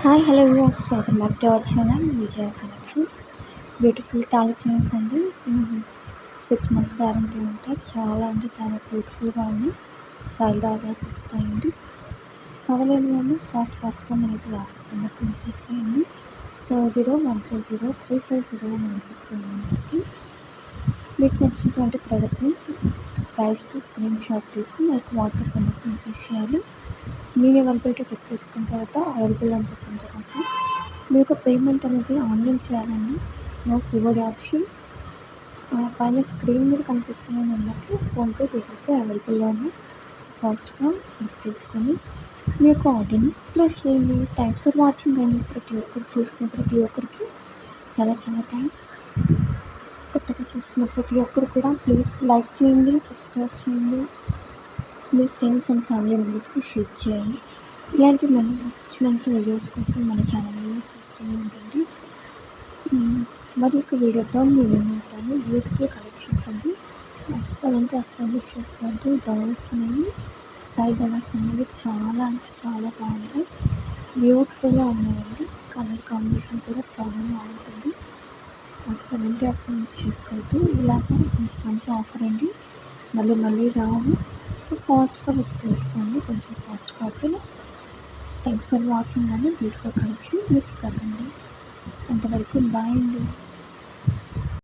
Hi hello viewers, welcome back to our channel Vijaya collections. Beautiful తాళి chains అండి. 6 months guarantee ఉంటాయి. చాలా అంటే చాలా బ్యూటిఫుల్గా ఉన్నాయి. సైడ్ ఆర్డర్స్ వస్తాయండి. కావాలని వాళ్ళు ఫాస్ట్గా మనకి వాట్సాప్ నెంబర్కి మెసేజ్ చేయండి. 7013035096 నెంబర్కి మీకు నచ్చినటువంటి ప్రోడక్ట్ని ప్రైస్తో స్క్రీన్ షాట్ తీసి మనకి వాట్సాప్ నెంబర్కి మెసేజ్ చేయాలి. మీ అవైలబిలిటీ చెక్ చేసుకున్న తర్వాత అవైలబుల్ అని చెప్పిన తర్వాత మీకు పేమెంట్ అనేది ఆన్లైన్ చేయాలండి. No COD option. పైన స్క్రీన్ మీద కనిపిస్తున్న నెంబర్కి ఫోన్పే, గూగుల్ పే అవైలబుల్లో ఉన్నాయి. సో ఫాస్ట్గా బుక్ చేసుకొని మీ యొక్క ఆర్డర్ని ప్లేస్ చేయండి. థ్యాంక్స్ ఫర్ వాచింగ్ అండి. ప్రతి ఒక్కరు చూసిన ప్రతి ఒక్కరికి చాలా చాలా థ్యాంక్స్. కొత్తగా చూసిన ప్రతి ఒక్కరు కూడా ప్లీజ్ లైక్ చేయండి, సబ్స్క్రైబ్ చేయండి, మీ ఫ్రెండ్స్ అండ్ ఫ్యామిలీ మెంబర్స్కి షేర్ చేయండి. ఇలాంటి మంచి వీడియోస్ కోసం మన ఛానల్లో చూస్తూనే ఉంటుంది. మరి ఒక వీడియోతో మీ వింటాను. బ్యూటిఫుల్ కలెక్షన్స్ అండి. అస్సలు మిస్ చేసుకోవద్దు. డాలర్స్ అనేవి, సైడ్ డాలర్స్ అనేవి చాలా అంటే చాలా బాగున్నాయి. బ్యూటిఫుల్గా ఉన్నాయండి. కలర్ కాంబినేషన్ కూడా చాలా బాగుంటుంది. అస్సలు మిస్ చేసుకోవద్దు. ఇలాగా మంచి ఆఫర్ అండి. మళ్ళీ రావు. సో ఫాస్ట్గా బుక్ చేసుకోండి, కొంచెం ఫాస్ట్గా. ఓకేనా? థ్యాంక్స్ ఫర్ వాచింగ్ అండి. బ్యూటిఫుల్ కలెక్షన్ మిస్ కాకండి. అంతవరకు బాయ్ అండి.